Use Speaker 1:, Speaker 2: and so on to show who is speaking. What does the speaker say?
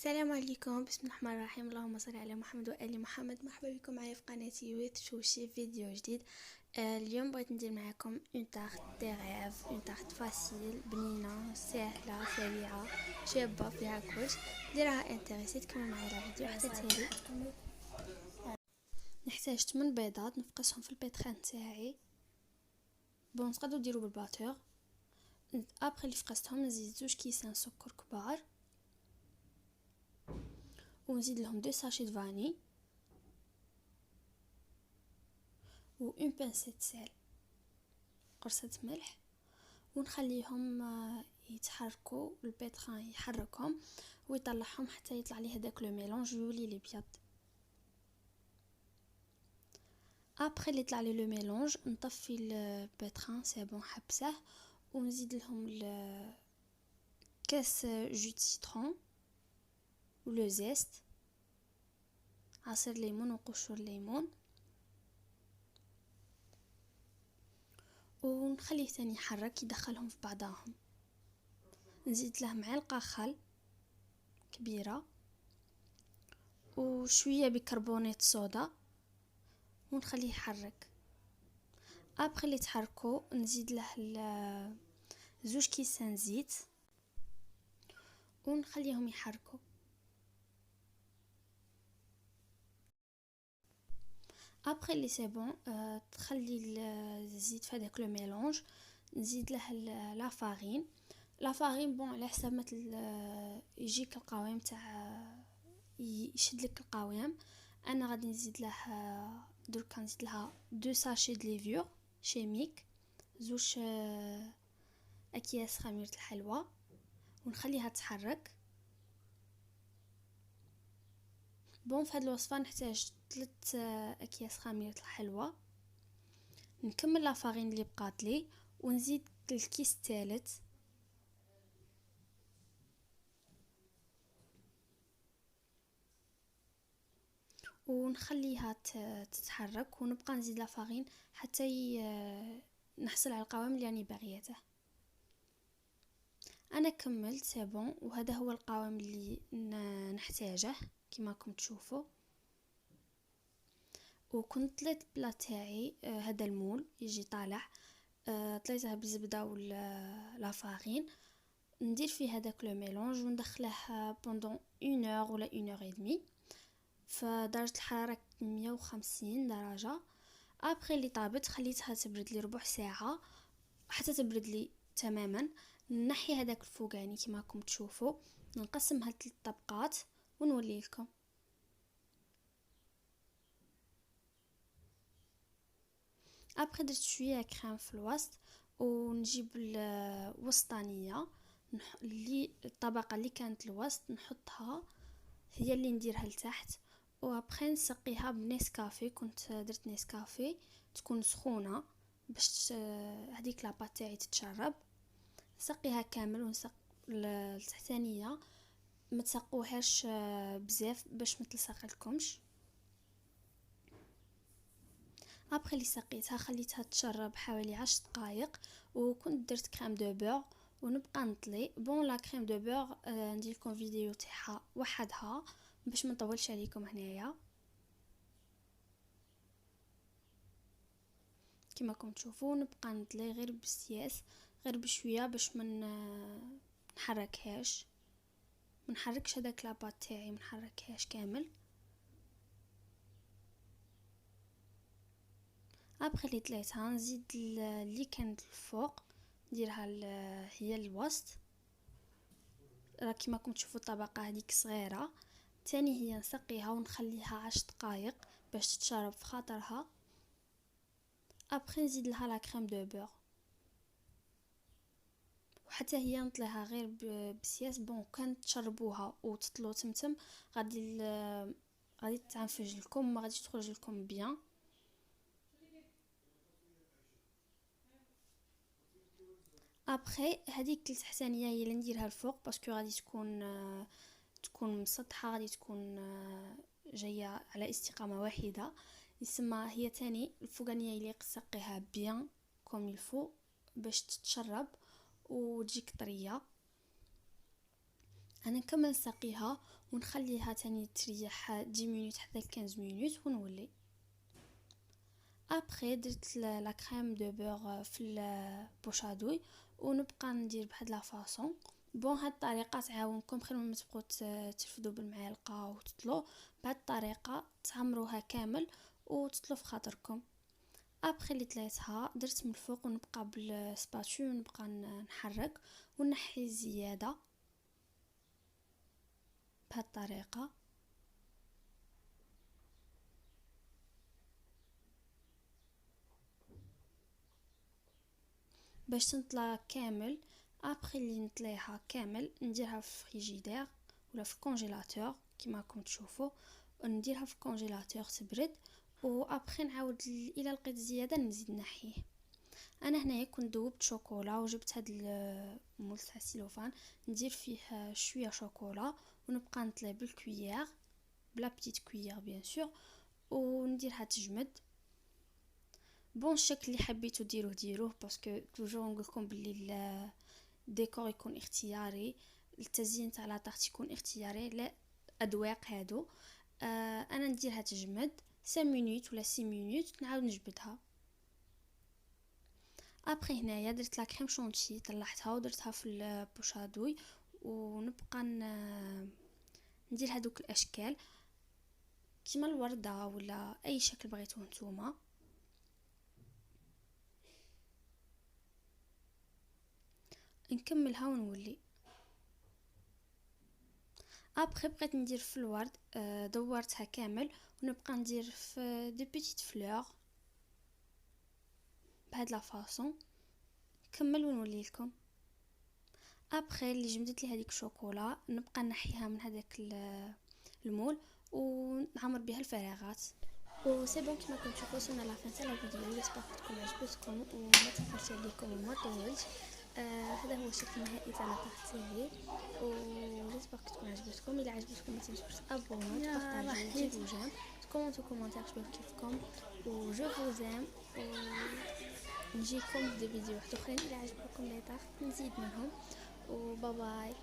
Speaker 1: السلام عليكم، بسم الله الرحمن الرحيم. اللهم صل على محمد وآل محمد. مرحبا بكم معايا في قناتي ويت شوشي فيديو جديد. اليوم بغيت ندير معكم اون تارت دي غيف، اون تارت فاسيل بنينه سهله سريعه شابه فيها كلش. اللي راها انتريسي تكمل معايا الفيديو حتى تالي. نحتاج 8 بيضات نفقسهم في البيتخان تاعي. بون تقدروا ديروا بالباتور. ابخي اللي فقستهم نزيد 2 كيسان سكر كبار ونزيد لهم 2 ساشي د فاني و اون بانسيت سال، قرصة ملح، ونخليهم يتحركوا. البيتخان يحركهم ويطلعهم حتى يطلع لي هذاك لو ميلونج يولي لي بيض. ابري اللي طلع لي لو ميلونج نطفي البيتخان سي بون حبسه ونزيد لهم كاس جو دي سيترون ولو زيست، عصير ليمون وقشور ليمون، ونخليه ثاني يحرك يدخلهم في بعضهم. نزيد له معلقه خل كبيره وشويه بيكربونات صودا ونخليه يحرك. ابخي اللي تحركوا نزيد له 2 كيسان زيت ونخليهم يحركوا. ابخي اللي سي بون تخلي الزيت في هذاك لو ميلونج. نزيد له لا فارين بون على حسب مثل يجيك القوام تاع يشد لك القوام. انا غادي نزيد له درك نزيد لها 2 ساشي د ليفور شيميك، 2 اكياس خميره الحلوى، ونخليها تحرك. بون في هذه الوصفه نحتاج 3 اكياس خميره الحلوى. نكمل لا فارين اللي بقات لي ونزيد الكيس الثالث، ونخليها تتحرك ونبقى نزيد لا فارين حتى نحصل على القوام اللي راني باغيته. انا كملت سي بون وهذا هو القوام اللي نحتاجه كما راكم تشوفوا. وكنت طليت بلا تاعي هذا المول يجي طالع، طليتها بالزبده ولا لا فارين. ندير فيه هذاك لو ميلونج وندخله بوندون 1 اور ولا 1 اور ادمي في درجه الحراره 150 درجه. ابخي اللي طابت خليتها تبرد لي ربع ساعه حتى تبرد لي تماما. نحي هذاك الفوقاني كما راكم تشوفوا، نقسمها ل3 طبقات ونولي لكم. ابخي درت شويه كريم في الوسط ونجيب الوسطانيه اللي الطبقه اللي كانت الوسط نحطها هي اللي نديرها لتحت، وابخي نسقيها بنسكافي. كنت درت نسكافي تكون سخونه باش هذيك لاباط تاعي تتشرب. نسقيها كامل ونسق التحتانيه ما تسقوهاش بزاف باش ما تلصقلكمش. ابخي اللي سقيتها خليتها تشرب حوالي 10 دقائق، وكنت درت كريم دو بور ونبقى نطلي. بون لا كريم دو بور ندير لكم فيديو تاعها وحدها باش ما نطولش عليكم هنايا. كما راكم تشوفوا نبقى نطلي غير بسياس، غير بشويه باش من نحركهاش، ما نحركش هذاك لاباط تاعي، ما نحركهاش كامل. ابخي اللي طليتها نزيد اللي كانت الفوق نديرها هي الوسط. راه كيما راكم تشوفوا الطبقه هذيك صغيره تاني هي نسقيها ونخليها 10 دقائق باش تتشرب في خاطرها. ابخي نزيد لها لا كريم دو بور وحتى هي نطليها غير بسياس. بون كان تشربوها وتطلو تمتم غادي تنفج لكم، ما غاديش تخرج لكم بيان. ابخي هذيك التحتانيه هي اللي نديرها الفوق باسكو غادي تكون مسطحه، غادي تكون جايه على استقامه واحده. يسمى هي تاني الفوقانيه اللي تسقيها بيان كوم الفو باش تتشرب وتجيك طريه. انا نكمل نسقيها ونخليها تاني تريح 10 مينوت حتى 15 مينوت ونولي. ابري درت لا كريم دو بور في البوشادوي ونبقى ندير بهاد لا فاصون. بون هاد الطريقه تعاونكم، خير ما تبقوا ترفدوا بالمعلقه وتطلو. بهاد الطريقه تعمروها كامل وتطلو في خاطركم. ابري اللي طليتها درت من الفوق ونبقى بالسباتشو ونبقى نحرك ونحي الزياده بهاد الطريقه. باش تنطلع كامل. ابري اللي نطليها كامل نديرها في فريجيدير ولا في الكونجيلاتور كيما راكم تشوفوا، نديرها في الكونجيلاتور تبرد. وابري نعاود الى لقيت زياده نزيد نحيه. انا هنايا كنت ذوبت شوكولا وجبت هاد المول تاع السيلوفان ندير فيه شويه شوكولا ونبقى نطلي بالكويير بلا بتيت كويير بيان سور ونديرها تجمد. بون الشكل اللي حبيتو ديروه باسكو توجور نقول لكم بلي الديكور يكون اختياري، التزيين تاع لا طارت يكون اختياري، لا اذواق هادو. انا نديرها تجمد 5 مينوت ولا 6 مينوت نعاود نجبدها. ابري هنايا درت لا كريم شونتي طلعتها ودرتها في البوشادوي ونبقى ندير هذوك الاشكال كيما الورده ولا اي شكل بغيتوه نتوما. نكملها ونولي. ابري بقيت ندير في الورد، دورتها كامل ونبقى ندير في دي بيتيت فلور بهاد لا فاصون. نكمل ونولي لكم. ابري اللي جمدت لي هذيك الشوكولا نبقى نحيها من هذاك المول ونعمر بها الفراغات. وسي بون كيما كنتو تشوفوا وصلنا لافين تاع الفيديو. جيسبر تكون عجبتكم وما تاخرش عليكم وما طولتش. هذا هو الشكل النهائي تاع لاطاح تاعي وجيسبر تكون عجبتكم. الا عجبتكم ما تنسوش تابونوا تبارطاجيو ديروا جيم تكومونتو كومونتير شباب كيفكم جو فوزام. نجيكم بدي فيديو واحد اخرين الا عجبكم لي طاح نزيد منهم. وباي باي.